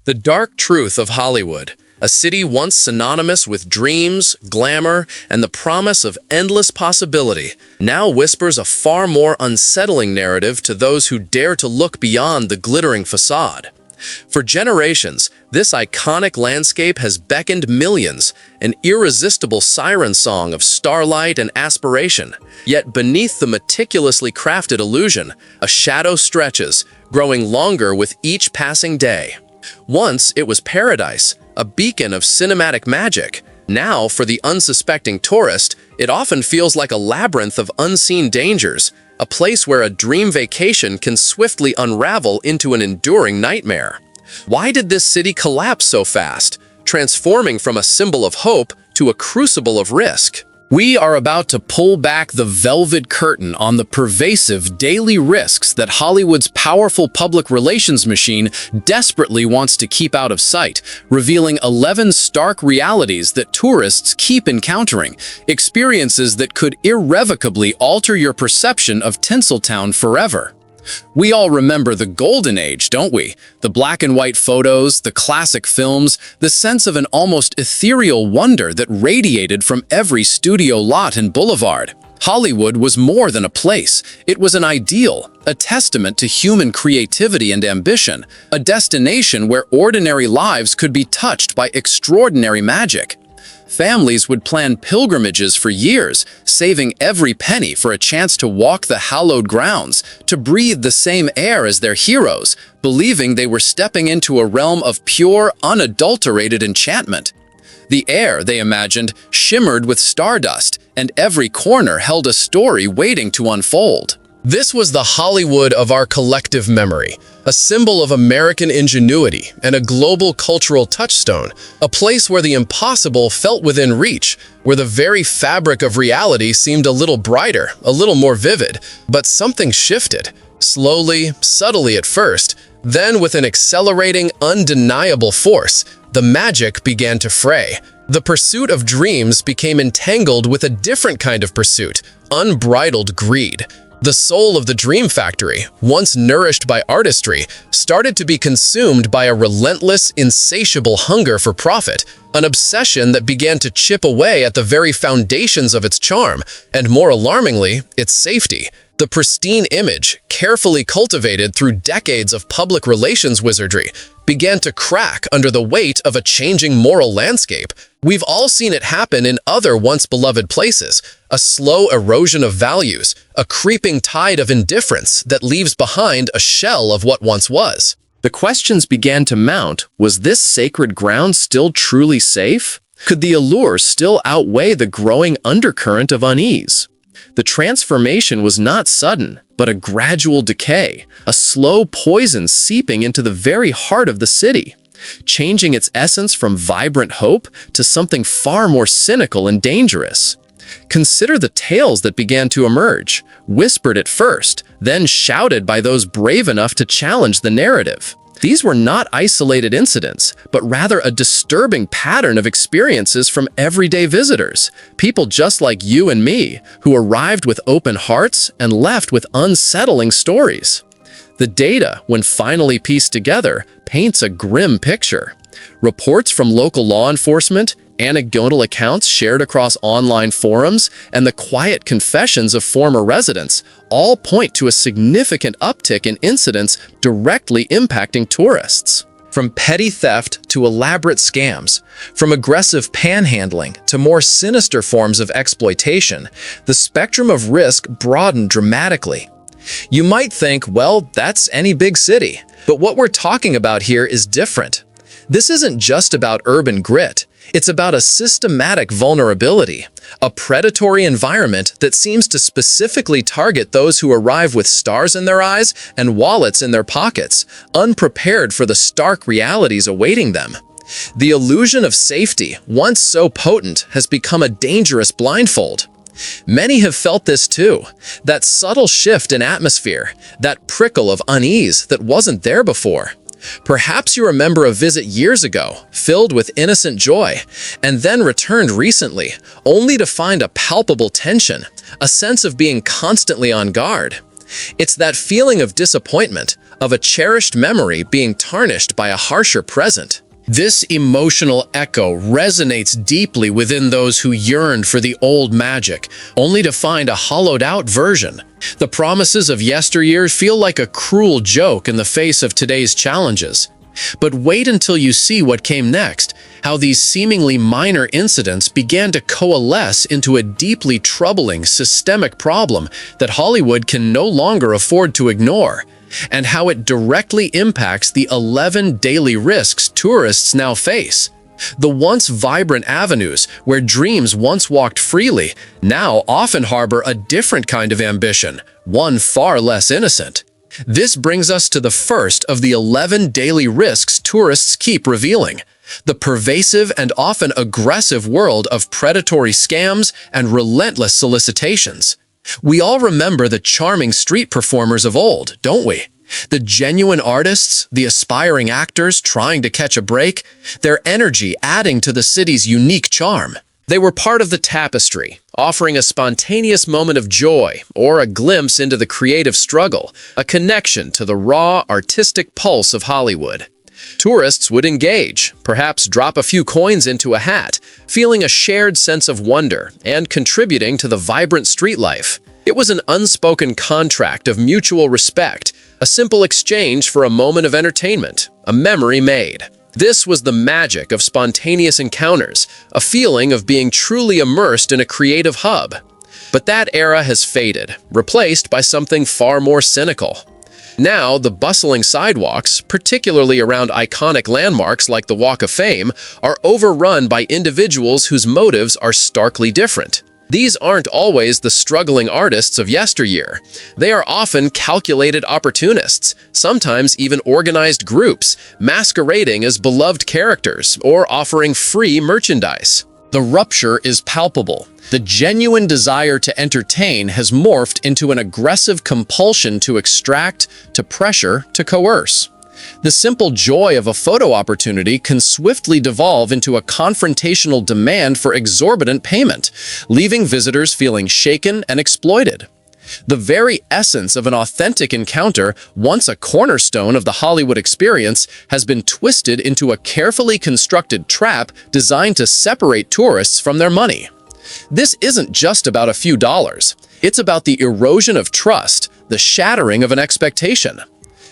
The dark truth of Hollywood, a city once synonymous with dreams, glamour, and the promise of endless possibility, now whispers a far more unsettling narrative to those who dare to look beyond the glittering facade. For generations, this iconic landscape has beckoned millions, an irresistible siren song of starlight and aspiration. Yet beneath the meticulously crafted illusion, a shadow stretches, growing longer with each passing day. Once it was paradise, a beacon of cinematic magic. Now, for the unsuspecting tourist, it often feels like a labyrinth of unseen dangers, a place where a dream vacation can swiftly unravel into an enduring nightmare. Why did this city collapse so fast, transforming from a symbol of hope to a crucible of risk? We are about to pull back the velvet curtain on the pervasive daily risks that Hollywood's powerful public relations machine desperately wants to keep out of sight, revealing 11 stark realities that tourists keep encountering, experiences that could irrevocably alter your perception of Tinseltown forever. We all remember the golden age, don't we? The black and white photos, the classic films, the sense of an almost ethereal wonder that radiated from every studio lot and boulevard. Hollywood was more than a place. It was an ideal, a testament to human creativity and ambition, a destination where ordinary lives could be touched by extraordinary magic. Families would plan pilgrimages for years, saving every penny for a chance to walk the hallowed grounds, to breathe the same air as their heroes, believing they were stepping into a realm of pure, unadulterated enchantment. The air, they imagined, shimmered with stardust, and every corner held a story waiting to unfold. This was the Hollywood of our collective memory, a symbol of American ingenuity and a global cultural touchstone, a place where the impossible felt within reach, where the very fabric of reality seemed a little brighter, a little more vivid. But something shifted, slowly, subtly at first, then with an accelerating, undeniable force, the magic began to fray. The pursuit of dreams became entangled with a different kind of pursuit, unbridled greed. The soul of the Dream Factory, once nourished by artistry, started to be consumed by a relentless, insatiable hunger for profit, an obsession that began to chip away at the very foundations of its charm, and more alarmingly, its safety. The pristine image, carefully cultivated through decades of public relations wizardry, began to crack under the weight of a changing moral landscape. We've all seen it happen in other once-beloved places, a slow erosion of values, a creeping tide of indifference that leaves behind a shell of what once was. The questions began to mount. Was this sacred ground still truly safe? Could the allure still outweigh the growing undercurrent of unease? The transformation was not sudden, but a gradual decay, a slow poison seeping into the very heart of the city, changing its essence from vibrant hope to something far more cynical and dangerous. Consider the tales that began to emerge, whispered at first, then shouted by those brave enough to challenge the narrative. These were not isolated incidents, but rather a disturbing pattern of experiences from everyday visitors, people just like you and me, who arrived with open hearts and left with unsettling stories. The data, when finally pieced together, paints a grim picture. Reports from local law enforcement, anecdotal accounts shared across online forums, and the quiet confessions of former residents all point to a significant uptick in incidents directly impacting tourists. From petty theft to elaborate scams, from aggressive panhandling to more sinister forms of exploitation, the spectrum of risk broadened dramatically. You might think, well, that's any big city. But what we're talking about here is different. This isn't just about urban grit. It's about a systematic vulnerability, a predatory environment that seems to specifically target those who arrive with stars in their eyes and wallets in their pockets, unprepared for the stark realities awaiting them. The illusion of safety, once so potent, has become a dangerous blindfold. Many have felt this too, that subtle shift in atmosphere, that prickle of unease that wasn't there before. Perhaps you remember a visit years ago, filled with innocent joy, and then returned recently, only to find a palpable tension, a sense of being constantly on guard. It's that feeling of disappointment, of a cherished memory being tarnished by a harsher present. This emotional echo resonates deeply within those who yearned for the old magic, only to find a hollowed-out version. The promises of yesteryear feel like a cruel joke in the face of today's challenges. But wait until you see what came next, how these seemingly minor incidents began to coalesce into a deeply troubling systemic problem that Hollywood can no longer afford to ignore, and how it directly impacts the 11 daily risks tourists now face. The once vibrant avenues where dreams once walked freely now often harbor a different kind of ambition, one far less innocent. This brings us to the first of the 11 daily risks tourists keep revealing: the pervasive and often aggressive world of predatory scams and relentless solicitations. We all remember the charming street performers of old, don't we? The genuine artists, the aspiring actors trying to catch a break, their energy adding to the city's unique charm. They were part of the tapestry, offering a spontaneous moment of joy or a glimpse into the creative struggle, a connection to the raw, artistic pulse of Hollywood. Tourists would engage, perhaps drop a few coins into a hat, feeling a shared sense of wonder and contributing to the vibrant street life. It was an unspoken contract of mutual respect, a simple exchange for a moment of entertainment, a memory made. This was the magic of spontaneous encounters, a feeling of being truly immersed in a creative hub. But that era has faded, replaced by something far more cynical. Now, the bustling sidewalks, particularly around iconic landmarks like the Walk of Fame, are overrun by individuals whose motives are starkly different. These aren't always the struggling artists of yesteryear. They are often calculated opportunists, sometimes even organized groups, masquerading as beloved characters or offering free merchandise. The rupture is palpable. The genuine desire to entertain has morphed into an aggressive compulsion to extract, to pressure, to coerce. The simple joy of a photo opportunity can swiftly devolve into a confrontational demand for exorbitant payment, leaving visitors feeling shaken and exploited. The very essence of an authentic encounter, once a cornerstone of the Hollywood experience, has been twisted into a carefully constructed trap designed to separate tourists from their money. This isn't just about a few dollars. It's about the erosion of trust, the shattering of an expectation.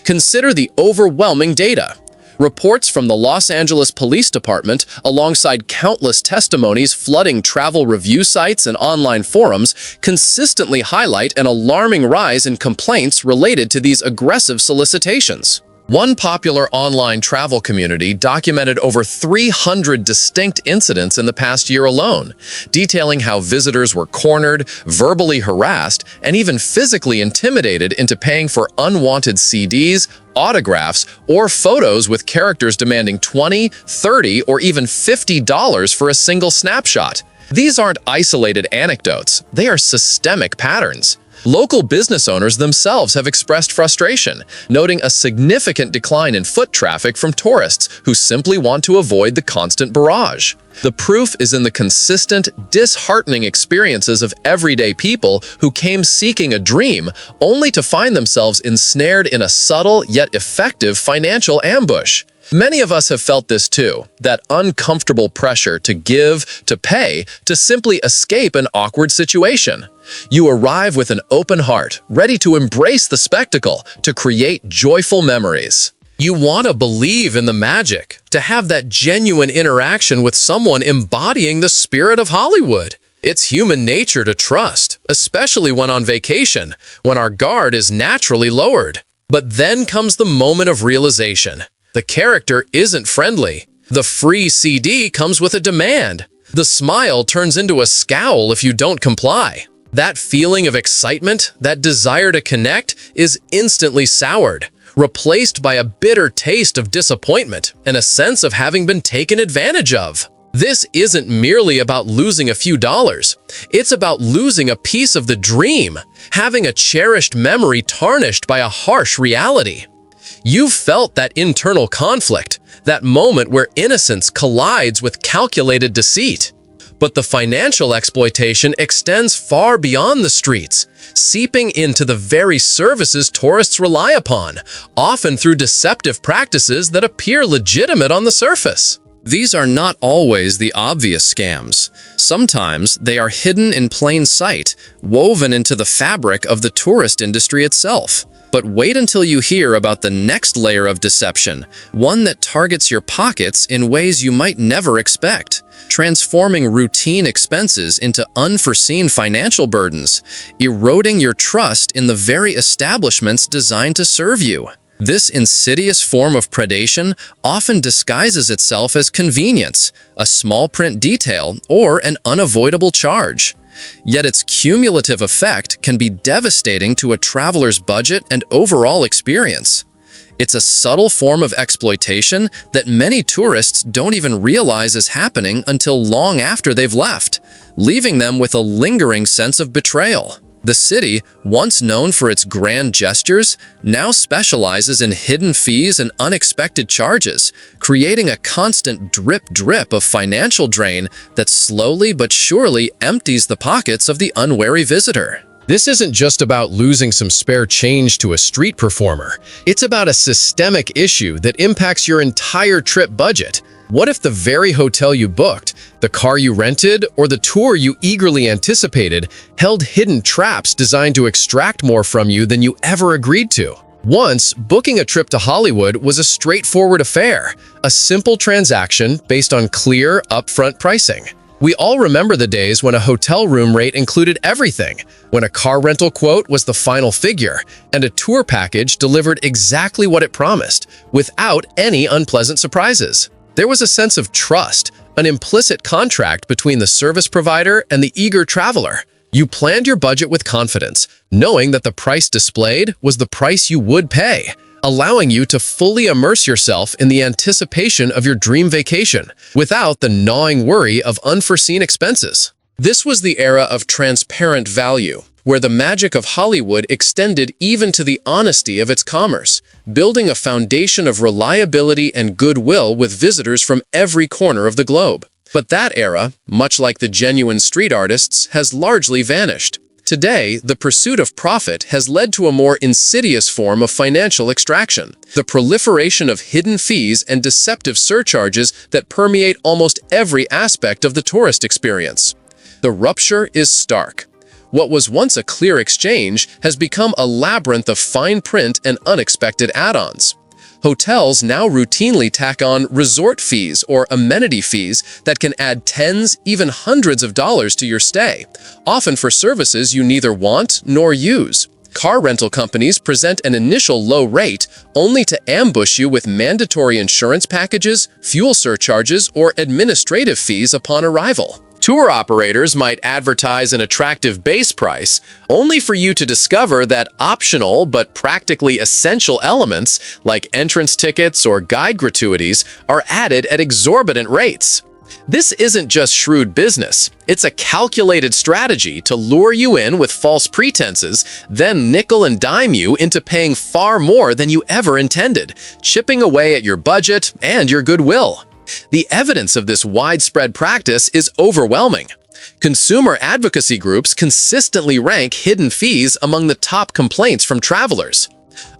Consider the overwhelming data. Reports from the Los Angeles Police Department, alongside countless testimonies flooding travel review sites and online forums, consistently highlight an alarming rise in complaints related to these aggressive solicitations. One popular online travel community documented over 300 distinct incidents in the past year alone, detailing how visitors were cornered, verbally harassed, and even physically intimidated into paying for unwanted CDs, autographs, or photos, with characters demanding $20, $30, or even $50 for a single snapshot. These aren't isolated anecdotes, they are systemic patterns. Local business owners themselves have expressed frustration, noting a significant decline in foot traffic from tourists who simply want to avoid the constant barrage. The proof is in the consistent, disheartening experiences of everyday people who came seeking a dream, only to find themselves ensnared in a subtle yet effective financial ambush. Many of us have felt this too, that uncomfortable pressure to give, to pay, to simply escape an awkward situation. You arrive with an open heart, ready to embrace the spectacle, to create joyful memories. You want to believe in the magic, to have that genuine interaction with someone embodying the spirit of Hollywood. It's human nature to trust, especially when on vacation, when our guard is naturally lowered. But then comes the moment of realization. The character isn't friendly. The free CD comes with a demand. The smile turns into a scowl if you don't comply. That feeling of excitement, that desire to connect, is instantly soured, replaced by a bitter taste of disappointment and a sense of having been taken advantage of. This isn't merely about losing a few dollars. It's about losing a piece of the dream, having a cherished memory tarnished by a harsh reality. You've felt that internal conflict, that moment where innocence collides with calculated deceit. But the financial exploitation extends far beyond the streets, seeping into the very services tourists rely upon, often through deceptive practices that appear legitimate on the surface. These are not always the obvious scams. Sometimes they are hidden in plain sight, woven into the fabric of the tourist industry itself. But wait until you hear about the next layer of deception, one that targets your pockets in ways you might never expect, transforming routine expenses into unforeseen financial burdens, eroding your trust in the very establishments designed to serve you. This insidious form of predation often disguises itself as convenience, a small print detail, or an unavoidable charge. Yet its cumulative effect can be devastating to a traveler's budget and overall experience. It's a subtle form of exploitation that many tourists don't even realize is happening until long after they've left, leaving them with a lingering sense of betrayal. The city, once known for its grand gestures, now specializes in hidden fees and unexpected charges, creating a constant drip-drip of financial drain that slowly but surely empties the pockets of the unwary visitor. This isn't just about losing some spare change to a street performer. It's about a systemic issue that impacts your entire trip budget. What if the very hotel you booked, the car you rented, or the tour you eagerly anticipated held hidden traps designed to extract more from you than you ever agreed to? Once, booking a trip to Hollywood was a straightforward affair, a simple transaction based on clear, upfront pricing. We all remember the days when a hotel room rate included everything, when a car rental quote was the final figure, and a tour package delivered exactly what it promised, without any unpleasant surprises. There was a sense of trust, an implicit contract between the service provider and the eager traveler. You planned your budget with confidence, knowing that the price displayed was the price you would pay, allowing you to fully immerse yourself in the anticipation of your dream vacation, without the gnawing worry of unforeseen expenses. This was the era of transparent value, where the magic of Hollywood extended even to the honesty of its commerce, building a foundation of reliability and goodwill with visitors from every corner of the globe. But that era, much like the genuine street artists, has largely vanished. Today, the pursuit of profit has led to a more insidious form of financial extraction, the proliferation of hidden fees and deceptive surcharges that permeate almost every aspect of the tourist experience. The rupture is stark. What was once a clear exchange has become a labyrinth of fine print and unexpected add-ons. Hotels now routinely tack on resort fees or amenity fees that can add tens, even hundreds of dollars to your stay, often for services you neither want nor use. Car rental companies present an initial low rate only to ambush you with mandatory insurance packages, fuel surcharges, or administrative fees upon arrival. Tour operators might advertise an attractive base price, only for you to discover that optional but practically essential elements, like entrance tickets or guide gratuities, are added at exorbitant rates. This isn't just shrewd business, it's a calculated strategy to lure you in with false pretenses, then nickel and dime you into paying far more than you ever intended, chipping away at your budget and your goodwill. The evidence of this widespread practice is overwhelming. Consumer advocacy groups consistently rank hidden fees among the top complaints from travelers.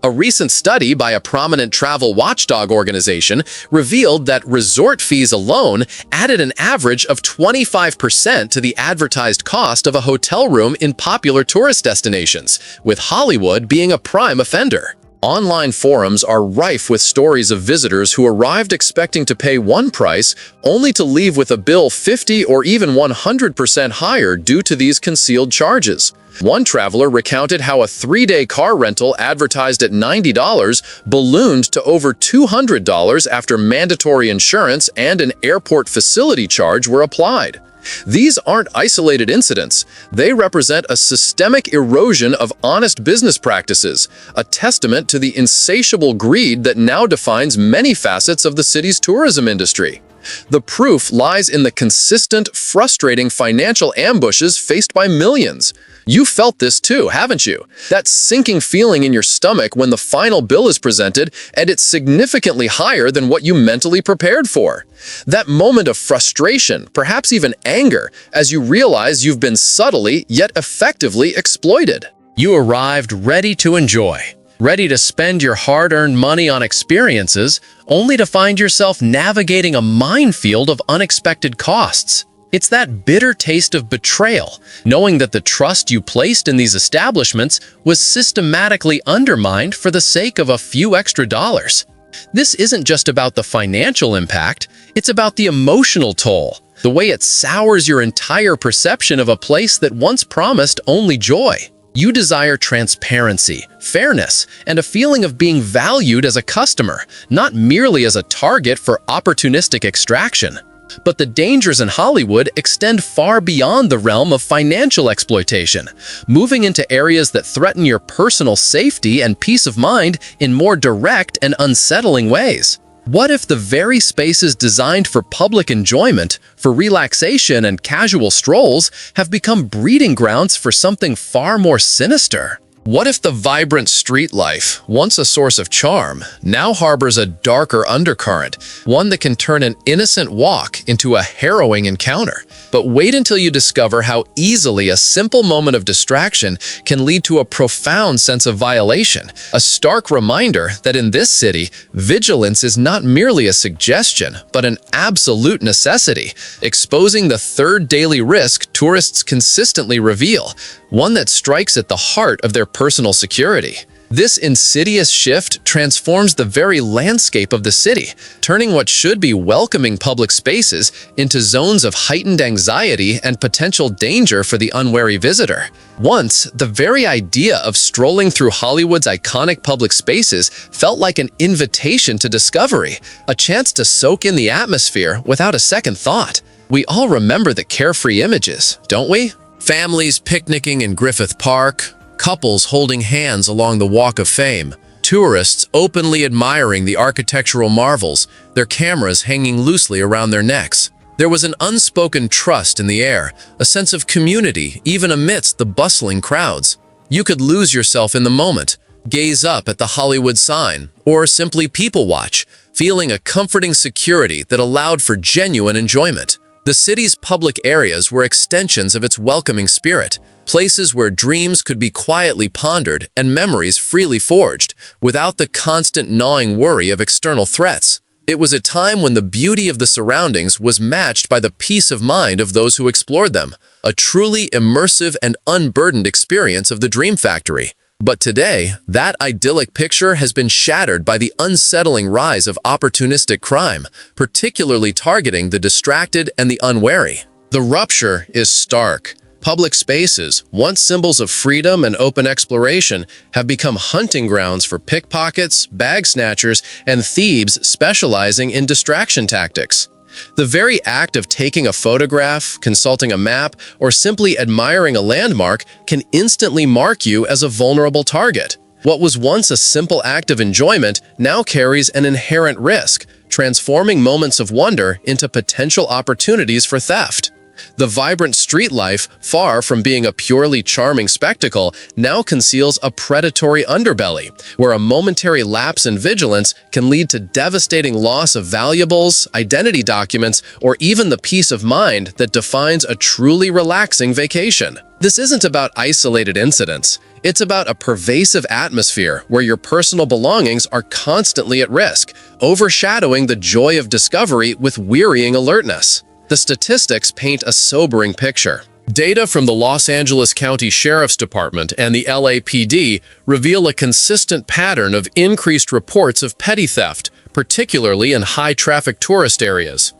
A recent study by a prominent travel watchdog organization revealed that resort fees alone added an average of 25% to the advertised cost of a hotel room in popular tourist destinations, with Hollywood being a prime offender. Online forums are rife with stories of visitors who arrived expecting to pay one price, only to leave with a bill 50 or even 100% higher due to these concealed charges. One traveler recounted how a 3-day car rental advertised at $90 ballooned to over $200 after mandatory insurance and an airport facility charge were applied. These aren't isolated incidents. They represent a systemic erosion of honest business practices, a testament to the insatiable greed that now defines many facets of the city's tourism industry. The proof lies in the consistent, frustrating financial ambushes faced by millions. You felt this too, haven't you? That sinking feeling in your stomach when the final bill is presented and it's significantly higher than what you mentally prepared for. That moment of frustration, perhaps even anger, as you realize you've been subtly yet effectively exploited. You arrived ready to enjoy, ready to spend your hard-earned money on experiences, only to find yourself navigating a minefield of unexpected costs. It's that bitter taste of betrayal, knowing that the trust you placed in these establishments was systematically undermined for the sake of a few extra dollars. This isn't just about the financial impact, it's about the emotional toll, the way it sours your entire perception of a place that once promised only joy. You desire transparency, fairness, and a feeling of being valued as a customer, not merely as a target for opportunistic extraction. But the dangers in Hollywood extend far beyond the realm of financial exploitation, moving into areas that threaten your personal safety and peace of mind in more direct and unsettling ways. What if the very spaces designed for public enjoyment, for relaxation and casual strolls, have become breeding grounds for something far more sinister? What if the vibrant street life, once a source of charm, now harbors a darker undercurrent, one that can turn an innocent walk into a harrowing encounter? But wait until you discover how easily a simple moment of distraction can lead to a profound sense of violation, a stark reminder that in this city, vigilance is not merely a suggestion, but an absolute necessity, exposing the third daily risk tourists consistently reveal, one that strikes at the heart of their personal security. This insidious shift transforms the very landscape of the city, turning what should be welcoming public spaces into zones of heightened anxiety and potential danger for the unwary visitor. Once, the very idea of strolling through Hollywood's iconic public spaces felt like an invitation to discovery, a chance to soak in the atmosphere without a second thought. We all remember the carefree images, don't we? Families picnicking in Griffith Park, couples holding hands along the Walk of Fame, tourists openly admiring the architectural marvels, their cameras hanging loosely around their necks. There was an unspoken trust in the air, a sense of community even amidst the bustling crowds. You could lose yourself in the moment, gaze up at the Hollywood sign, or simply people watch, feeling a comforting security that allowed for genuine enjoyment. The city's public areas were extensions of its welcoming spirit, places where dreams could be quietly pondered and memories freely forged, without the constant gnawing worry of external threats. It was a time when the beauty of the surroundings was matched by the peace of mind of those who explored them, a truly immersive and unburdened experience of the Dream Factory. But today, that idyllic picture has been shattered by the unsettling rise of opportunistic crime, particularly targeting the distracted and the unwary. The rupture is stark. Public spaces, once symbols of freedom and open exploration, have become hunting grounds for pickpockets, bag snatchers, and thieves specializing in distraction tactics. The very act of taking a photograph, consulting a map, or simply admiring a landmark can instantly mark you as a vulnerable target. What was once a simple act of enjoyment now carries an inherent risk, transforming moments of wonder into potential opportunities for theft. The vibrant street life, far from being a purely charming spectacle, now conceals a predatory underbelly, where a momentary lapse in vigilance can lead to devastating loss of valuables, identity documents, or even the peace of mind that defines a truly relaxing vacation. This isn't about isolated incidents. It's about a pervasive atmosphere where your personal belongings are constantly at risk, overshadowing the joy of discovery with wearying alertness. The statistics paint a sobering picture. Data from the Los Angeles County Sheriff's Department and the LAPD reveal a consistent pattern of increased reports of petty theft, particularly in high-traffic tourist areas.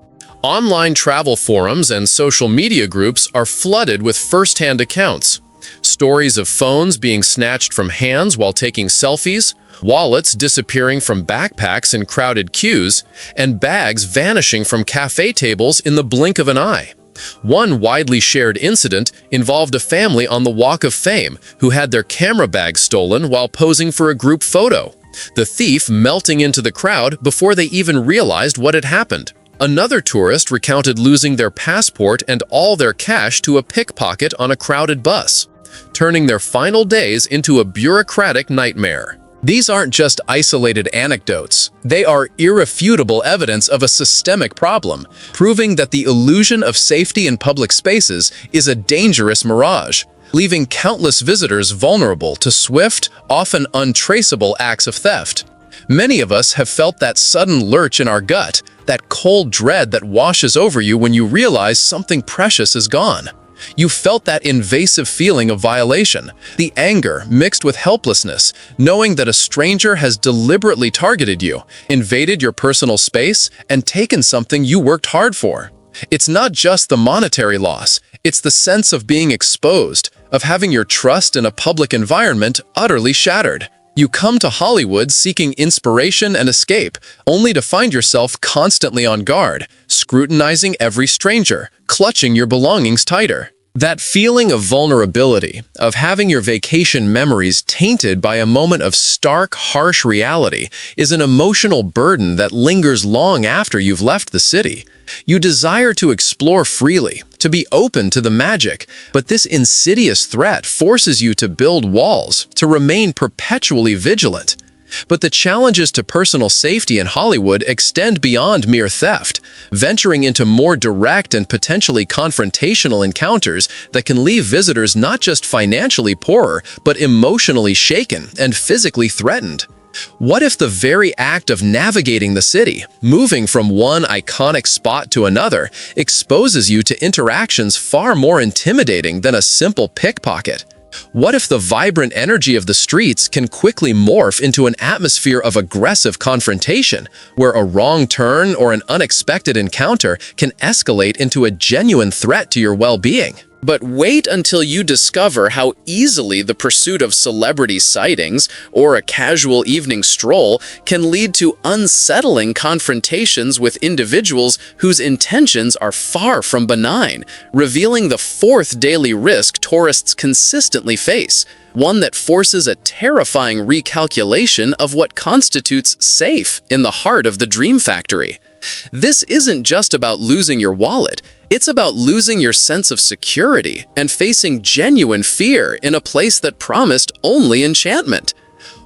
Online travel forums and social media groups are flooded with first-hand accounts. Stories of phones being snatched from hands while taking selfies, wallets disappearing from backpacks in crowded queues, and bags vanishing from cafe tables in the blink of an eye. One widely shared incident involved a family on the Walk of Fame who had their camera bags stolen while posing for a group photo, the thief melting into the crowd before they even realized what had happened. Another tourist recounted losing their passport and all their cash to a pickpocket on a crowded bus, turning their final days into a bureaucratic nightmare. These aren't just isolated anecdotes. They are irrefutable evidence of a systemic problem, proving that the illusion of safety in public spaces is a dangerous mirage, leaving countless visitors vulnerable to swift, often untraceable acts of theft. Many of us have felt that sudden lurch in our gut, that cold dread that washes over you when you realize something precious is gone. You felt that invasive feeling of violation, the anger mixed with helplessness, knowing that a stranger has deliberately targeted you, invaded your personal space, and taken something you worked hard for. It's not just the monetary loss, it's the sense of being exposed, of having your trust in a public environment utterly shattered. You come to Hollywood seeking inspiration and escape, only to find yourself constantly on guard, scrutinizing every stranger, clutching your belongings tighter. That feeling of vulnerability, of having your vacation memories tainted by a moment of stark, harsh reality, is an emotional burden that lingers long after you've left the city. You desire to explore freely, to be open to the magic, but this insidious threat forces you to build walls, to remain perpetually vigilant. But the challenges to personal safety in Hollywood extend beyond mere theft, venturing into more direct and potentially confrontational encounters that can leave visitors not just financially poorer, but emotionally shaken and physically threatened. What if the very act of navigating the city, moving from one iconic spot to another, exposes you to interactions far more intimidating than a simple pickpocket? What if the vibrant energy of the streets can quickly morph into an atmosphere of aggressive confrontation, where a wrong turn or an unexpected encounter can escalate into a genuine threat to your well-being? But wait until you discover how easily the pursuit of celebrity sightings or a casual evening stroll can lead to unsettling confrontations with individuals whose intentions are far from benign, revealing the fourth daily risk tourists consistently face, one that forces a terrifying recalculation of what constitutes safe in the heart of the Dream Factory. This isn't just about losing your wallet. It's about losing your sense of security and facing genuine fear in a place that promised only enchantment.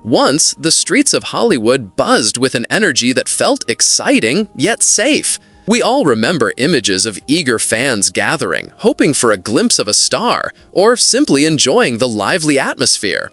Once, the streets of Hollywood buzzed with an energy that felt exciting yet safe. We all remember images of eager fans gathering, hoping for a glimpse of a star, or simply enjoying the lively atmosphere.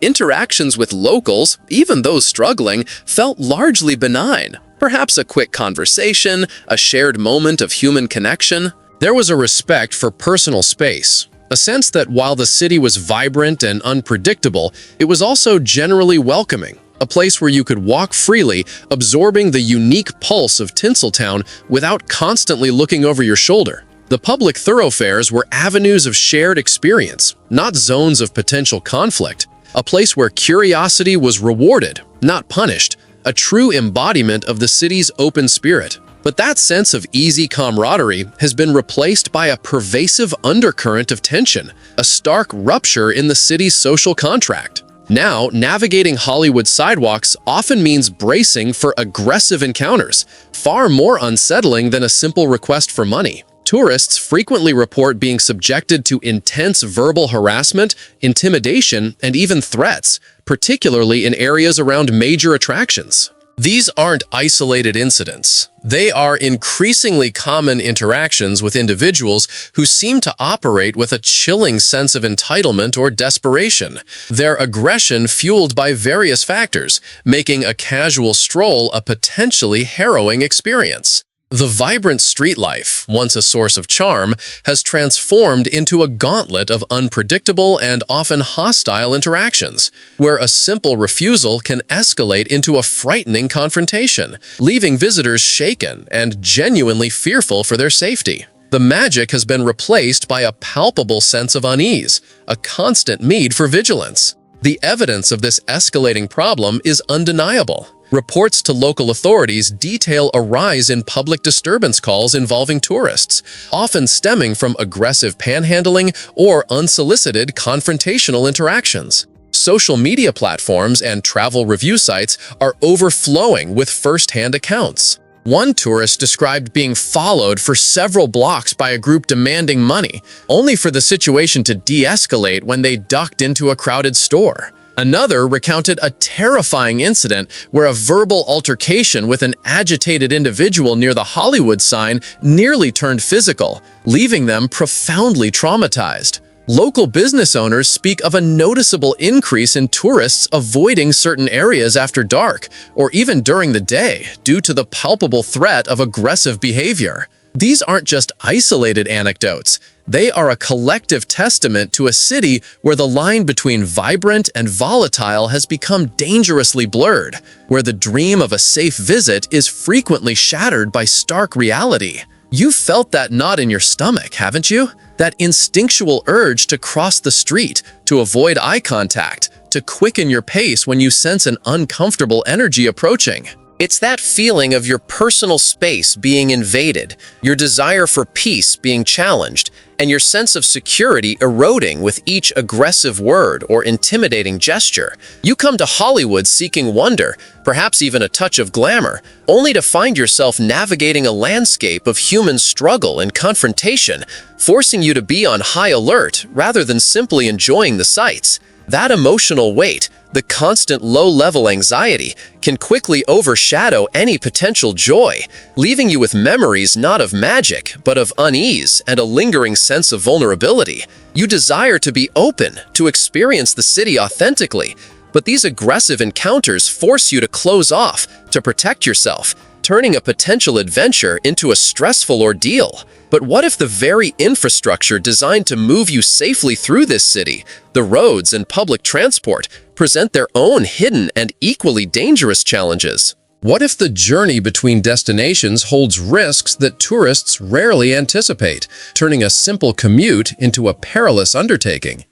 Interactions with locals, even those struggling, felt largely benign. Perhaps a quick conversation, a shared moment of human connection. There was a respect for personal space, a sense that while the city was vibrant and unpredictable, it was also generally welcoming, a place where you could walk freely, absorbing the unique pulse of Tinseltown without constantly looking over your shoulder. The public thoroughfares were avenues of shared experience, not zones of potential conflict, a place where curiosity was rewarded, not punished, a true embodiment of the city's open spirit. But that sense of easy camaraderie has been replaced by a pervasive undercurrent of tension, a stark rupture in the city's social contract. Now, navigating Hollywood sidewalks often means bracing for aggressive encounters, far more unsettling than a simple request for money. Tourists frequently report being subjected to intense verbal harassment, intimidation, and even threats, particularly in areas around major attractions. These aren't isolated incidents. They are increasingly common interactions with individuals who seem to operate with a chilling sense of entitlement or desperation, their aggression fueled by various factors, making a casual stroll a potentially harrowing experience. The vibrant street life, once a source of charm, has transformed into a gauntlet of unpredictable and often hostile interactions, where a simple refusal can escalate into a frightening confrontation, leaving visitors shaken and genuinely fearful for their safety. The magic has been replaced by a palpable sense of unease, a constant need for vigilance. The evidence of this escalating problem is undeniable. Reports to local authorities detail a rise in public disturbance calls involving tourists, often stemming from aggressive panhandling or unsolicited confrontational interactions. Social media platforms and travel review sites are overflowing with first-hand accounts. One tourist described being followed for several blocks by a group demanding money, only for the situation to de-escalate when they ducked into a crowded store. Another recounted a terrifying incident where a verbal altercation with an agitated individual near the Hollywood sign nearly turned physical, leaving them profoundly traumatized. Local business owners speak of a noticeable increase in tourists avoiding certain areas after dark, or even during the day, due to the palpable threat of aggressive behavior. These aren't just isolated anecdotes. They are a collective testament to a city where the line between vibrant and volatile has become dangerously blurred, where the dream of a safe visit is frequently shattered by stark reality. You've felt that knot in your stomach, haven't you? That instinctual urge to cross the street, to avoid eye contact, to quicken your pace when you sense an uncomfortable energy approaching. It's that feeling of your personal space being invaded, your desire for peace being challenged, and your sense of security eroding with each aggressive word or intimidating gesture. You come to Hollywood seeking wonder, perhaps even a touch of glamour, only to find yourself navigating a landscape of human struggle and confrontation, forcing you to be on high alert rather than simply enjoying the sights. That emotional weight, the constant low-level anxiety, can quickly overshadow any potential joy, leaving you with memories not of magic, but of unease and a lingering sense of vulnerability. You desire to be open, to experience the city authentically, but these aggressive encounters force you to close off, to protect yourself, turning a potential adventure into a stressful ordeal. But what if the very infrastructure designed to move you safely through this city, the roads and public transport, present their own hidden and equally dangerous challenges? What if the journey between destinations holds risks that tourists rarely anticipate, turning a simple commute into a perilous undertaking?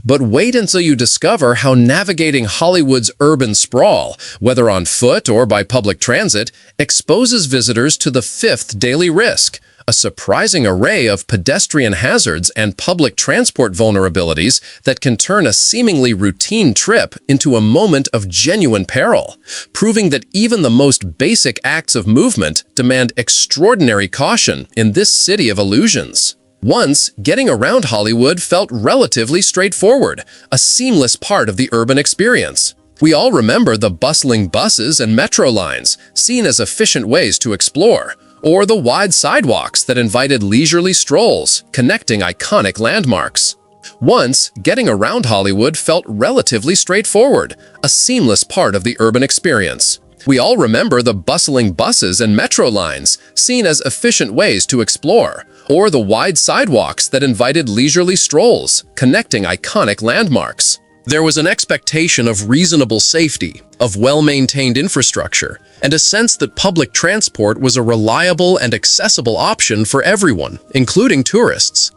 But wait until you discover how navigating Hollywood's urban sprawl, whether on foot or by public transit, exposes visitors to the fifth daily risk, a surprising array of pedestrian hazards and public transport vulnerabilities that can turn a seemingly routine trip into a moment of genuine peril, proving that even the most basic acts of movement demand extraordinary caution in this city of illusions. Once, getting around Hollywood felt relatively straightforward, a seamless part of the urban experience. We all remember the bustling buses and metro lines, seen as efficient ways to explore, or the wide sidewalks that invited leisurely strolls, connecting iconic landmarks. Once, getting around Hollywood felt relatively straightforward, a seamless part of the urban experience. We all remember the bustling buses and metro lines, seen as efficient ways to explore, or the wide sidewalks that invited leisurely strolls, connecting iconic landmarks. There was an expectation of reasonable safety, of well-maintained infrastructure, and a sense that public transport was a reliable and accessible option for everyone, including tourists.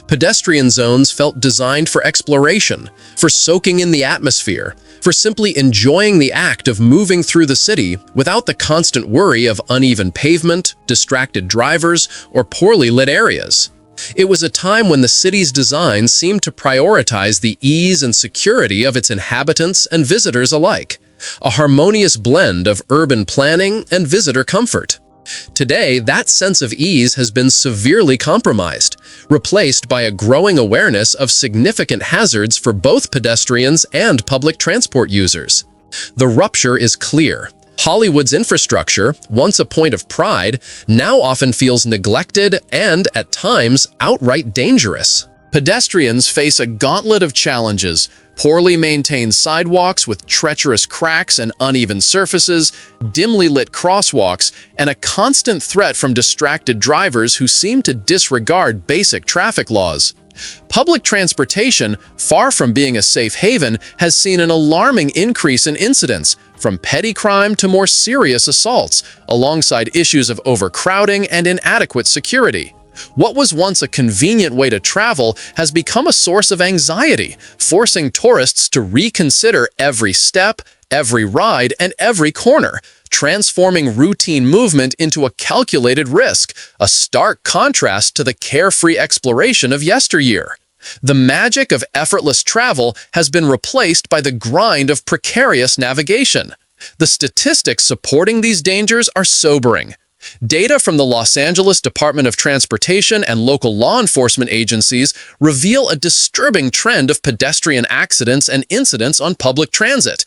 Pedestrian zones felt designed for exploration, for soaking in the atmosphere, for simply enjoying the act of moving through the city without the constant worry of uneven pavement, distracted drivers, or poorly lit areas. It was a time when the city's design seemed to prioritize the ease and security of its inhabitants and visitors alike, a harmonious blend of urban planning and visitor comfort. Today, that sense of ease has been severely compromised, replaced by a growing awareness of significant hazards for both pedestrians and public transport users. The rupture is clear. Hollywood's infrastructure, once a point of pride, now often feels neglected and, at times, outright dangerous. Pedestrians face a gauntlet of challenges: poorly maintained sidewalks with treacherous cracks and uneven surfaces, dimly lit crosswalks, and a constant threat from distracted drivers who seem to disregard basic traffic laws. Public transportation, far from being a safe haven, has seen an alarming increase in incidents, from petty crime to more serious assaults, alongside issues of overcrowding and inadequate security. What was once a convenient way to travel has become a source of anxiety, forcing tourists to reconsider every step, every ride, and every corner, transforming routine movement into a calculated risk, a stark contrast to the carefree exploration of yesteryear. The magic of effortless travel has been replaced by the grind of precarious navigation. The statistics supporting these dangers are sobering. Data from the Los Angeles Department of Transportation and local law enforcement agencies reveal a disturbing trend of pedestrian accidents and incidents on public transit.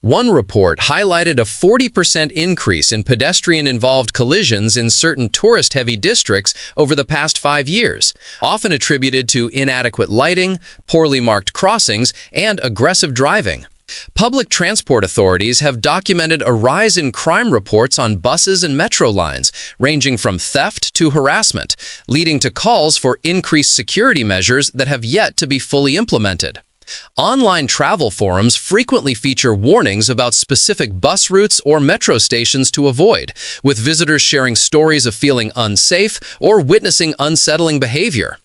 One report highlighted a 40% increase in pedestrian-involved collisions in certain tourist-heavy districts over the past 5 years, often attributed to inadequate lighting, poorly marked crossings, and aggressive driving. Public transport authorities have documented a rise in crime reports on buses and metro lines, ranging from theft to harassment, leading to calls for increased security measures that have yet to be fully implemented. Online travel forums frequently feature warnings about specific bus routes or metro stations to avoid, with visitors sharing stories of feeling unsafe or witnessing unsettling behavior.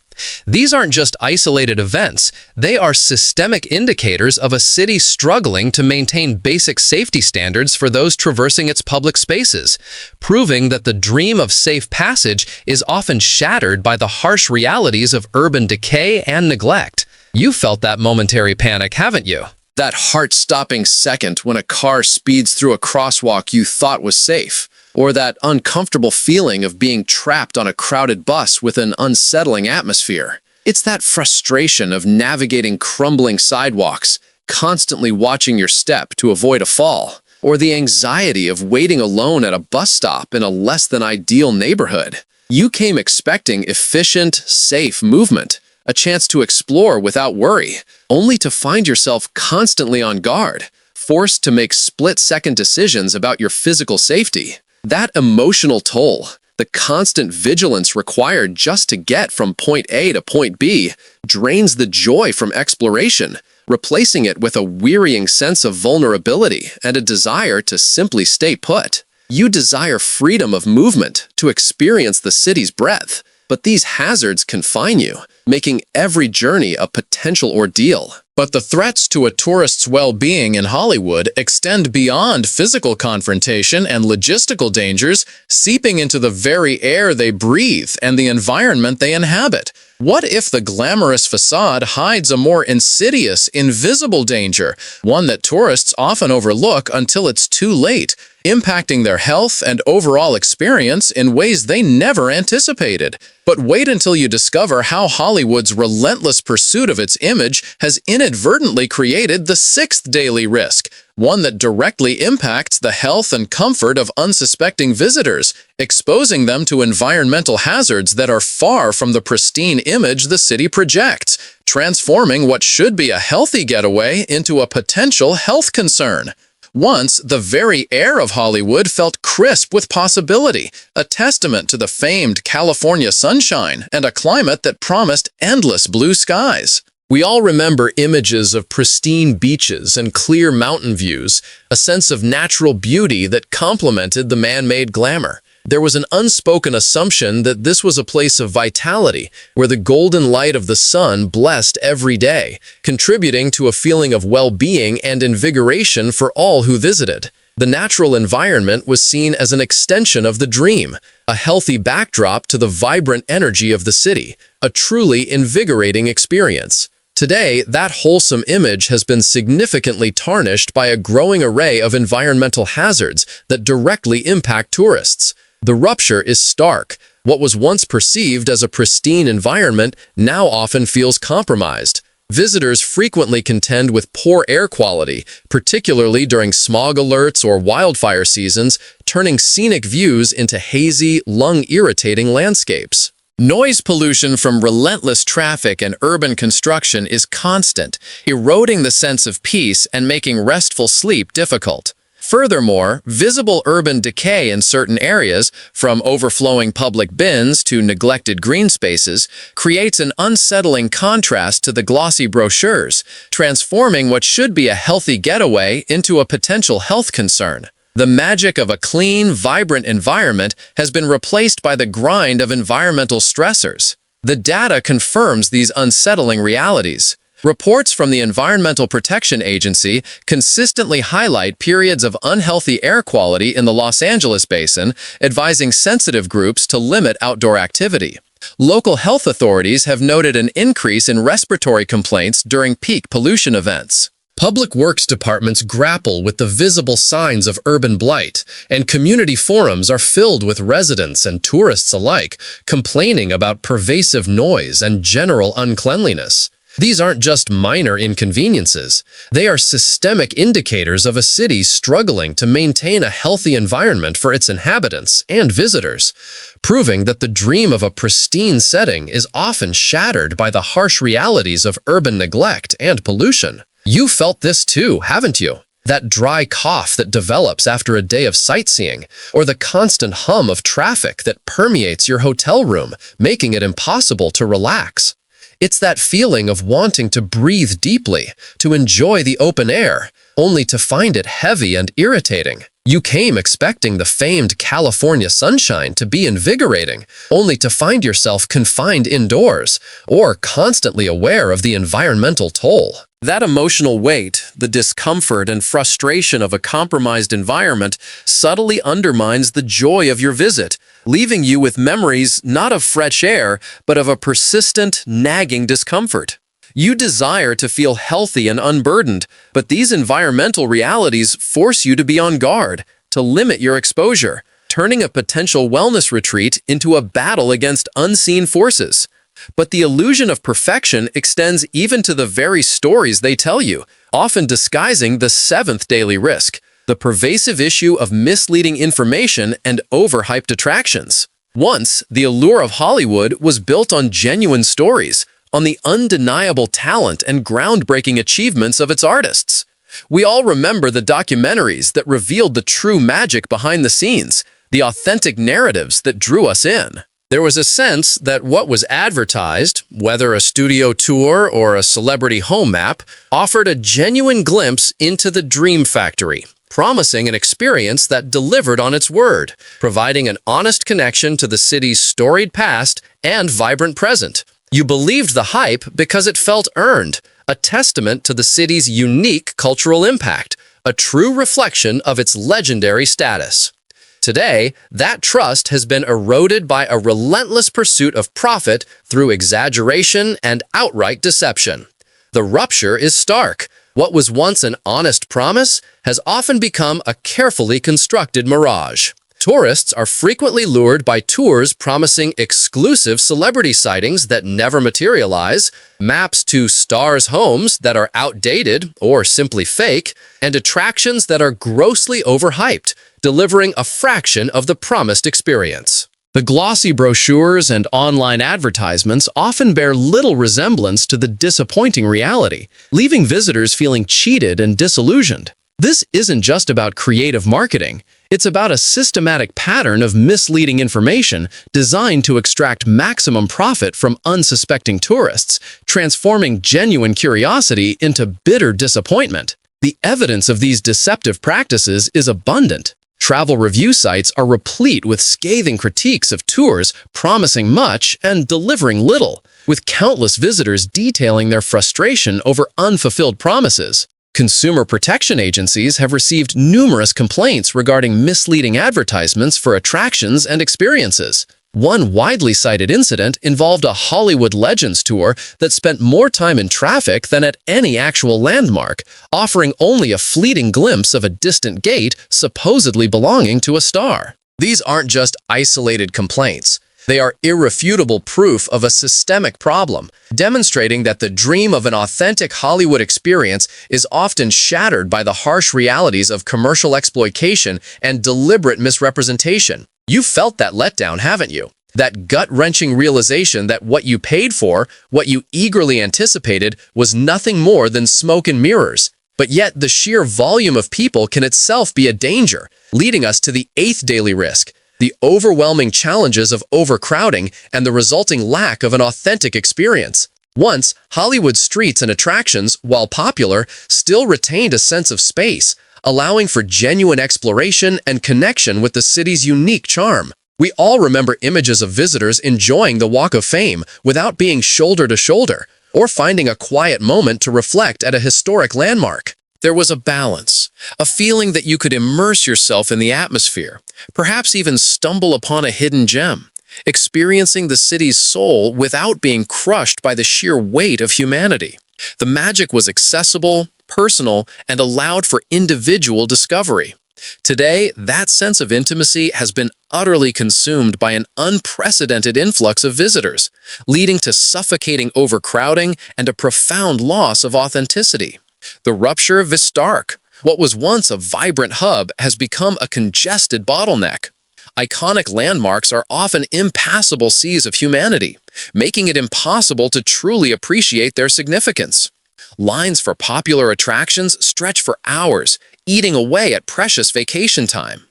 These aren't just isolated events, they are systemic indicators of a city struggling to maintain basic safety standards for those traversing its public spaces, proving that the dream of safe passage is often shattered by the harsh realities of urban decay and neglect. You felt that momentary panic, haven't you? That heart-stopping second when a car speeds through a crosswalk you thought was safe. Or that uncomfortable feeling of being trapped on a crowded bus with an unsettling atmosphere. It's that frustration of navigating crumbling sidewalks, constantly watching your step to avoid a fall. Or the anxiety of waiting alone at a bus stop in a less-than-ideal neighborhood. You came expecting efficient, safe movement, a chance to explore without worry, only to find yourself constantly on guard, forced to make split-second decisions about your physical safety. That emotional toll, the constant vigilance required just to get from point A to point B, drains the joy from exploration, replacing it with a wearying sense of vulnerability and a desire to simply stay put. You desire freedom of movement to experience the city's breadth, but these hazards confine you, making every journey a potential ordeal. But the threats to a tourist's well-being in Hollywood extend beyond physical confrontation and logistical dangers, seeping into the very air they breathe and the environment they inhabit. What if the glamorous facade hides a more insidious, invisible danger, one that tourists often overlook until it's too late, impacting their health and overall experience in ways they never anticipated? But wait until you discover how Hollywood's relentless pursuit of its image has inadvertently created the sixth daily risk, one that directly impacts the health and comfort of unsuspecting visitors, exposing them to environmental hazards that are far from the pristine image the city projects, transforming what should be a healthy getaway into a potential health concern. Once, the very air of Hollywood felt crisp with possibility, a testament to the famed California sunshine and a climate that promised endless blue skies. We all remember images of pristine beaches and clear mountain views, a sense of natural beauty that complemented the man-made glamour. There was an unspoken assumption that this was a place of vitality, where the golden light of the sun blessed every day, contributing to a feeling of well-being and invigoration for all who visited. The natural environment was seen as an extension of the dream, a healthy backdrop to the vibrant energy of the city, a truly invigorating experience. Today, that wholesome image has been significantly tarnished by a growing array of environmental hazards that directly impact tourists. The rupture is stark. What was once perceived as a pristine environment now often feels compromised. Visitors frequently contend with poor air quality, particularly during smog alerts or wildfire seasons, turning scenic views into hazy, lung-irritating landscapes. Noise pollution from relentless traffic and urban construction is constant, eroding the sense of peace and making restful sleep difficult. Furthermore, visible urban decay in certain areas, from overflowing public bins to neglected green spaces, creates an unsettling contrast to the glossy brochures, transforming what should be a healthy getaway into a potential health concern. The magic of a clean, vibrant environment has been replaced by the grind of environmental stressors. The data confirms these unsettling realities. Reports from the Environmental Protection Agency consistently highlight periods of unhealthy air quality in the Los Angeles basin, advising sensitive groups to limit outdoor activity. Local health authorities have noted an increase in respiratory complaints during peak pollution events. Public works departments grapple with the visible signs of urban blight, and community forums are filled with residents and tourists alike complaining about pervasive noise and general uncleanliness. These aren't just minor inconveniences. They are systemic indicators of a city struggling to maintain a healthy environment for its inhabitants and visitors, proving that the dream of a pristine setting is often shattered by the harsh realities of urban neglect and pollution. You felt this too, haven't you? That dry cough that develops after a day of sightseeing, or the constant hum of traffic that permeates your hotel room, making it impossible to relax. It's that feeling of wanting to breathe deeply, to enjoy the open air, only to find it heavy and irritating. You came expecting the famed California sunshine to be invigorating, only to find yourself confined indoors, or constantly aware of the environmental toll. That emotional weight, the discomfort and frustration of a compromised environment, subtly undermines the joy of your visit, leaving you with memories not of fresh air, but of a persistent, nagging discomfort. You desire to feel healthy and unburdened, but these environmental realities force you to be on guard, to limit your exposure, turning a potential wellness retreat into a battle against unseen forces. But the illusion of perfection extends even to the very stories they tell you, often disguising the seventh daily risk, the pervasive issue of misleading information and overhyped attractions. Once, the allure of Hollywood was built on genuine stories, on the undeniable talent and groundbreaking achievements of its artists. We all remember the documentaries that revealed the true magic behind the scenes, the authentic narratives that drew us in. There was a sense that what was advertised, whether a studio tour or a celebrity home map, offered a genuine glimpse into the dream factory, promising an experience that delivered on its word, providing an honest connection to the city's storied past and vibrant present. You believed the hype because it felt earned, a testament to the city's unique cultural impact, a true reflection of its legendary status. Today, that trust has been eroded by a relentless pursuit of profit through exaggeration and outright deception. The rupture is stark. What was once an honest promise has often become a carefully constructed mirage. Tourists are frequently lured by tours promising exclusive celebrity sightings that never materialize, maps to stars' homes that are outdated or simply fake, and attractions that are grossly overhyped, delivering a fraction of the promised experience. The glossy brochures and online advertisements often bear little resemblance to the disappointing reality, leaving visitors feeling cheated and disillusioned. This isn't just about creative marketing. It's about a systematic pattern of misleading information designed to extract maximum profit from unsuspecting tourists, transforming genuine curiosity into bitter disappointment. The evidence of these deceptive practices is abundant. Travel review sites are replete with scathing critiques of tours promising much and delivering little, with countless visitors detailing their frustration over unfulfilled promises. Consumer protection agencies have received numerous complaints regarding misleading advertisements for attractions and experiences. One widely cited incident involved a Hollywood Legends tour that spent more time in traffic than at any actual landmark, offering only a fleeting glimpse of a distant gate supposedly belonging to a star. These aren't just isolated complaints. They are irrefutable proof of a systemic problem, demonstrating that the dream of an authentic Hollywood experience is often shattered by the harsh realities of commercial exploitation and deliberate misrepresentation. You felt that letdown, haven't you? That gut-wrenching realization that what you paid for, what you eagerly anticipated, was nothing more than smoke and mirrors. But yet the sheer volume of people can itself be a danger, leading us to the eighth daily risk: the overwhelming challenges of overcrowding and the resulting lack of an authentic experience. Once, Hollywood streets and attractions, while popular, still retained a sense of space, allowing for genuine exploration and connection with the city's unique charm. We all remember images of visitors enjoying the Walk of Fame without being shoulder to shoulder, or finding a quiet moment to reflect at a historic landmark. There was a balance, a feeling that you could immerse yourself in the atmosphere, perhaps even stumble upon a hidden gem, experiencing the city's soul without being crushed by the sheer weight of humanity. The magic was accessible, personal, and allowed for individual discovery. Today, that sense of intimacy has been utterly consumed by an unprecedented influx of visitors, leading to suffocating overcrowding and a profound loss of authenticity. The rupture of Vistark, what was once a vibrant hub, has become a congested bottleneck. Iconic landmarks are often impassable seas of humanity, making it impossible to truly appreciate their significance. Lines for popular attractions stretch for hours, eating away at precious vacation time.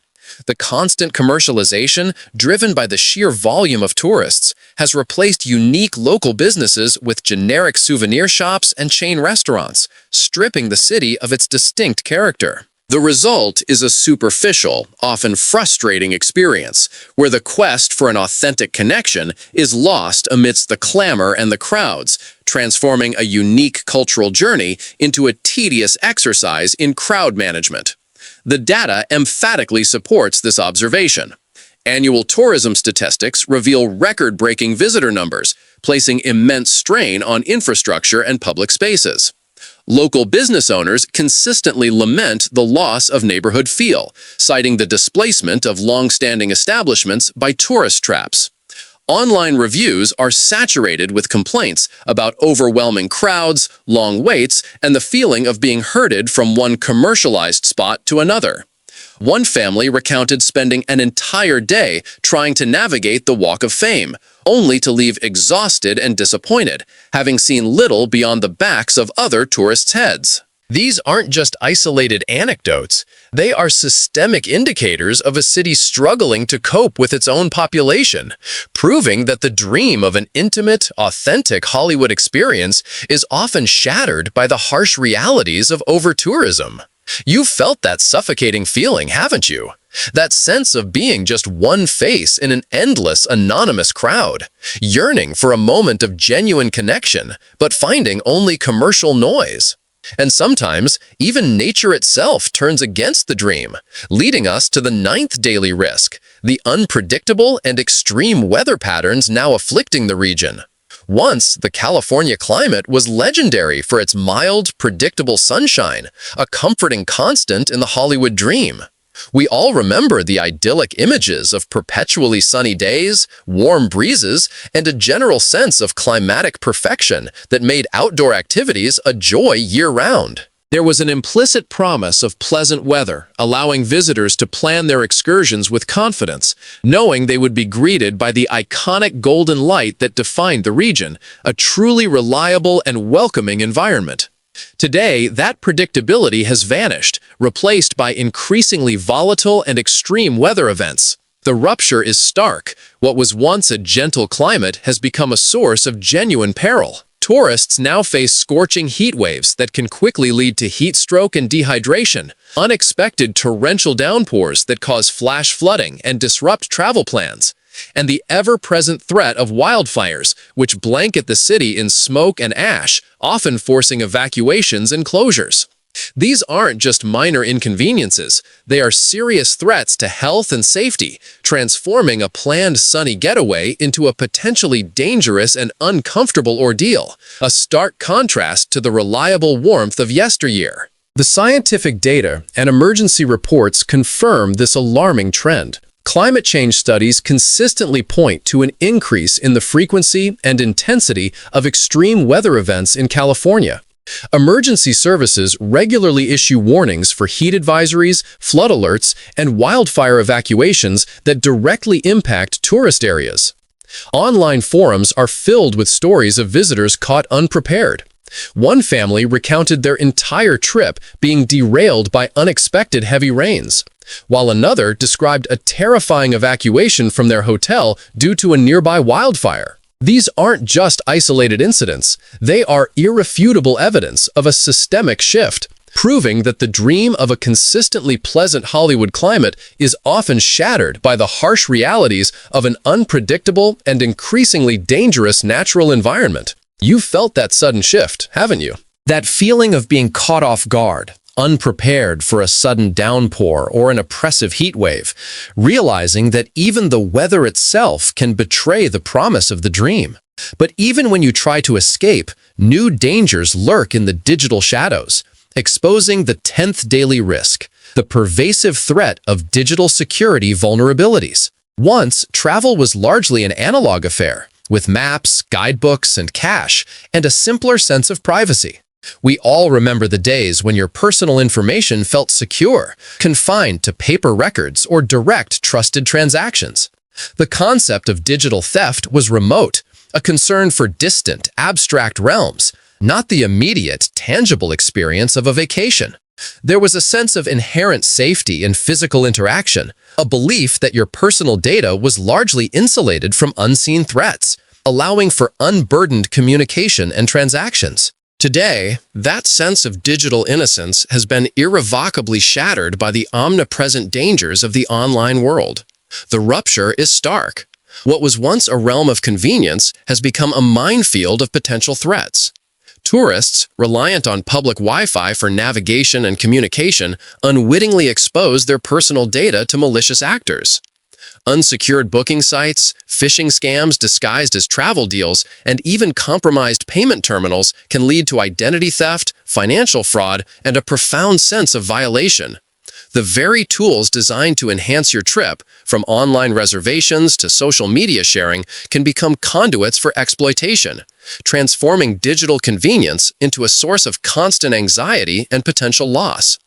The constant commercialization, driven by the sheer volume of tourists, has replaced unique local businesses with generic souvenir shops and chain restaurants, stripping the city of its distinct character. The result is a superficial, often frustrating experience, where the quest for an authentic connection is lost amidst the clamor and the crowds, transforming a unique cultural journey into a tedious exercise in crowd management. The data emphatically supports this observation. Annual tourism statistics reveal record-breaking visitor numbers, placing immense strain on infrastructure and public spaces. Local business owners consistently lament the loss of neighborhood feel, citing the displacement of long-standing establishments by tourist traps. Online reviews are saturated with complaints about overwhelming crowds, long waits, and the feeling of being herded from one commercialized spot to another. One family recounted spending an entire day trying to navigate the Walk of Fame, only to leave exhausted and disappointed, having seen little beyond the backs of other tourists' heads. These aren't just isolated anecdotes. They are systemic indicators of a city struggling to cope with its own population, proving that the dream of an intimate, authentic Hollywood experience is often shattered by the harsh realities of over-tourism. You've felt that suffocating feeling, haven't you? That sense of being just one face in an endless, anonymous crowd, yearning for a moment of genuine connection, but finding only commercial noise. And sometimes, even nature itself turns against the dream, leading us to the ninth daily risk, the unpredictable and extreme weather patterns now afflicting the region. Once, the California climate was legendary for its mild, predictable sunshine, a comforting constant in the Hollywood dream. We all remember the idyllic images of perpetually sunny days, warm breezes, and a general sense of climatic perfection that made outdoor activities a joy year-round. There was an implicit promise of pleasant weather, allowing visitors to plan their excursions with confidence, knowing they would be greeted by the iconic golden light that defined the region, a truly reliable and welcoming environment. Today, that predictability has vanished, replaced by increasingly volatile and extreme weather events. The rupture is stark. What was once a gentle climate has become a source of genuine peril. Tourists now face scorching heat waves that can quickly lead to heat stroke and dehydration, unexpected torrential downpours that cause flash flooding and disrupt travel plans, and the ever-present threat of wildfires, which blanket the city in smoke and ash, often forcing evacuations and closures. These aren't just minor inconveniences, they are serious threats to health and safety, transforming a planned sunny getaway into a potentially dangerous and uncomfortable ordeal, a stark contrast to the reliable warmth of yesteryear. The scientific data and emergency reports confirm this alarming trend. Climate change studies consistently point to an increase in the frequency and intensity of extreme weather events in California. Emergency services regularly issue warnings for heat advisories, flood alerts, and wildfire evacuations that directly impact tourist areas. Online forums are filled with stories of visitors caught unprepared. One family recounted their entire trip being derailed by unexpected heavy rains, while another described a terrifying evacuation from their hotel due to a nearby wildfire. These aren't just isolated incidents, they are irrefutable evidence of a systemic shift, proving that the dream of a consistently pleasant Hollywood climate is often shattered by the harsh realities of an unpredictable and increasingly dangerous natural environment. You've felt that sudden shift, haven't you? That feeling of being caught off guard, unprepared for a sudden downpour or an oppressive heat wave, realizing that even the weather itself can betray the promise of the dream. But even when you try to escape, new dangers lurk in the digital shadows. exposing the 10th daily risk, the pervasive threat of digital security vulnerabilities. Once, travel was largely an analog affair, with maps, guidebooks, and cash, and a simpler sense of privacy. We all remember the days when your personal information felt secure, confined to paper records or direct trusted transactions. The concept of digital theft was remote, a concern for distant, abstract realms, not the immediate, tangible experience of a vacation. There was a sense of inherent safety in physical interaction, a belief that your personal data was largely insulated from unseen threats, allowing for unburdened communication and transactions. Today, that sense of digital innocence has been irrevocably shattered by the omnipresent dangers of the online world. The rupture is stark. What was once a realm of convenience has become a minefield of potential threats. Tourists, reliant on public Wi-Fi for navigation and communication, unwittingly expose their personal data to malicious actors. Unsecured booking sites, phishing scams disguised as travel deals, and even compromised payment terminals can lead to identity theft, financial fraud, and a profound sense of violation. The very tools designed to enhance your trip, from online reservations to social media sharing, can become conduits for exploitation, transforming digital convenience into a source of constant anxiety and potential loss.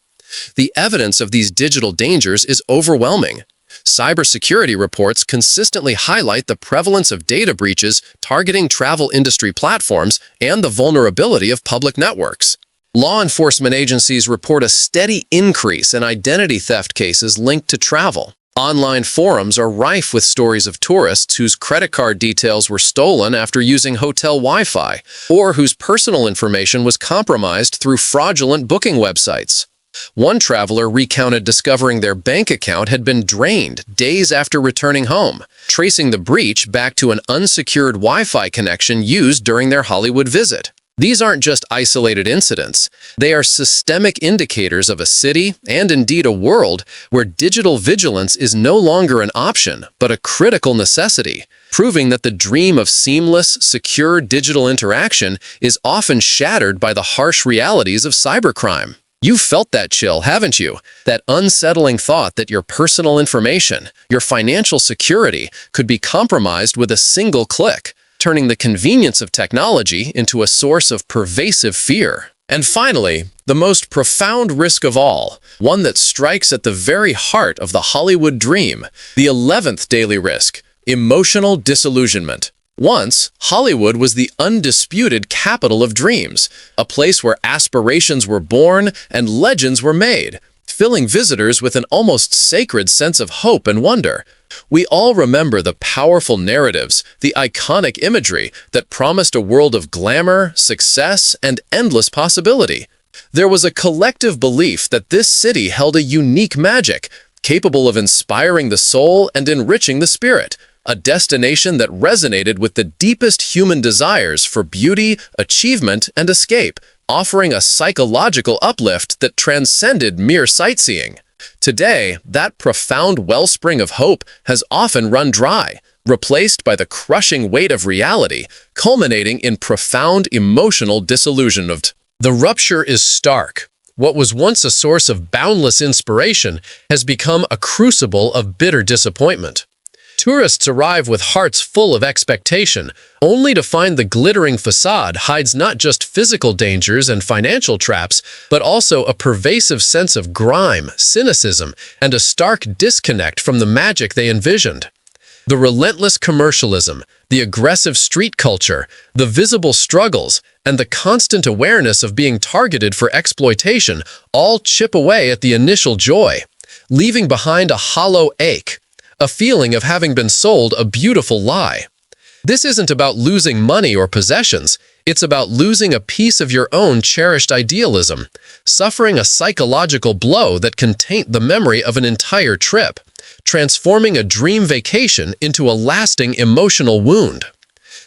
The evidence of these digital dangers is overwhelming. Cybersecurity reports consistently highlight the prevalence of data breaches targeting travel industry platforms and the vulnerability of public networks. Law enforcement agencies report a steady increase in identity theft cases linked to travel. Online forums are rife with stories of tourists whose credit card details were stolen after using hotel Wi-Fi, or whose personal information was compromised through fraudulent booking websites. One traveler recounted discovering their bank account had been drained days after returning home, tracing the breach back to an unsecured Wi-Fi connection used during their Hollywood visit. These aren't just isolated incidents. They are systemic indicators of a city, and indeed a world, where digital vigilance is no longer an option, but a critical necessity, proving that the dream of seamless, secure digital interaction is often shattered by the harsh realities of cybercrime. You've felt that chill, haven't you? That unsettling thought that your personal information, your financial security, could be compromised with a single click, turning the convenience of technology into a source of pervasive fear. And finally, the most profound risk of all, one that strikes at the very heart of the Hollywood dream, the 11th daily risk, emotional disillusionment. Once, Hollywood was the undisputed capital of dreams, a place where aspirations were born and legends were made, filling visitors with an almost sacred sense of hope and wonder. We all remember the powerful narratives, the iconic imagery that promised a world of glamour, success, and endless possibility. There was a collective belief that this city held a unique magic, capable of inspiring the soul and enriching the spirit, a destination that resonated with the deepest human desires for beauty, achievement, and escape, offering a psychological uplift that transcended mere sightseeing. Today, that profound wellspring of hope has often run dry, replaced by the crushing weight of reality, culminating in profound emotional disillusionment. The rupture is stark. What was once a source of boundless inspiration has become a crucible of bitter disappointment. Tourists arrive with hearts full of expectation, only to find the glittering facade hides not just physical dangers and financial traps, but also a pervasive sense of grime, cynicism, and a stark disconnect from the magic they envisioned. The relentless commercialism, the aggressive street culture, the visible struggles, and the constant awareness of being targeted for exploitation all chip away at the initial joy, leaving behind a hollow ache, a feeling of having been sold a beautiful lie. This isn't about losing money or possessions, it's about losing a piece of your own cherished idealism, suffering a psychological blow that can taint the memory of an entire trip, transforming a dream vacation into a lasting emotional wound.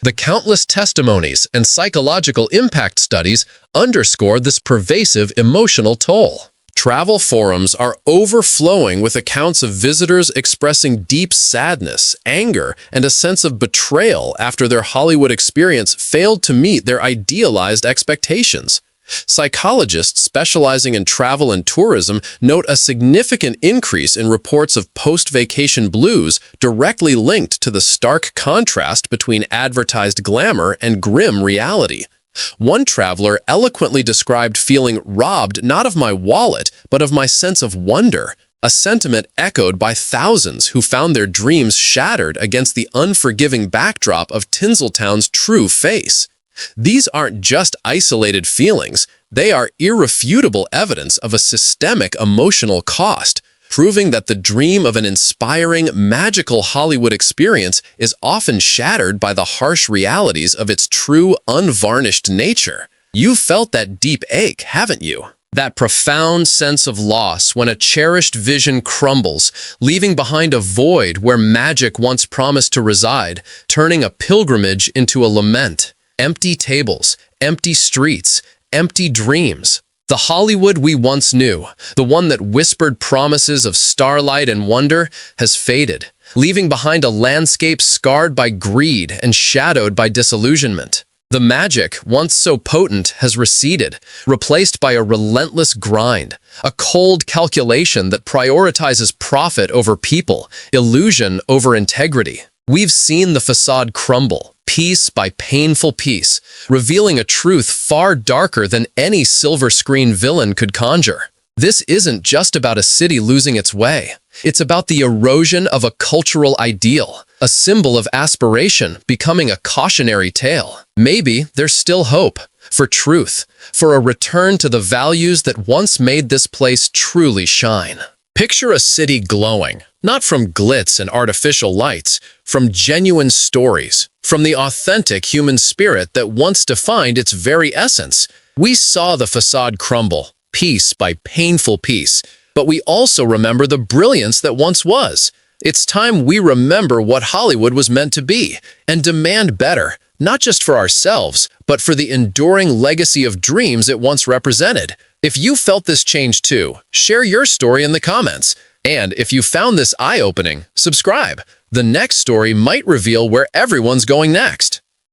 The countless testimonies and psychological impact studies underscore this pervasive emotional toll. Travel forums are overflowing with accounts of visitors expressing deep sadness, anger, and a sense of betrayal after their Hollywood experience failed to meet their idealized expectations. Psychologists specializing in travel and tourism note a significant increase in reports of post-vacation blues directly linked to the stark contrast between advertised glamour and grim reality. One traveler eloquently described feeling robbed not of my wallet, but of my sense of wonder, a sentiment echoed by thousands who found their dreams shattered against the unforgiving backdrop of Tinseltown's true face. These aren't just isolated feelings, they are irrefutable evidence of a systemic emotional cost, proving that the dream of an inspiring, magical Hollywood experience is often shattered by the harsh realities of its true, unvarnished nature. You've felt that deep ache, haven't you? That profound sense of loss when a cherished vision crumbles, leaving behind a void where magic once promised to reside, turning a pilgrimage into a lament. Empty tables, empty streets, empty dreams. The Hollywood we once knew, the one that whispered promises of starlight and wonder, has faded, leaving behind a landscape scarred by greed and shadowed by disillusionment. The magic, once so potent, has receded, replaced by a relentless grind, a cold calculation that prioritizes profit over people, illusion over integrity. We've seen the facade crumble, piece by painful piece, revealing a truth far darker than any silver screen villain could conjure. This isn't just about a city losing its way. It's about the erosion of a cultural ideal, a symbol of aspiration becoming a cautionary tale. Maybe there's still hope for truth, for a return to the values that once made this place truly shine. Picture a city glowing, not from glitz and artificial lights, from genuine stories, from the authentic human spirit that once defined its very essence. We saw the facade crumble, piece by painful piece, but we also remember the brilliance that once was. It's time we remember what Hollywood was meant to be and demand better, not just for ourselves, but for the enduring legacy of dreams it once represented. If you felt this change too, share your story in the comments. And if you found this eye-opening, subscribe. The next story might reveal where everyone's going next.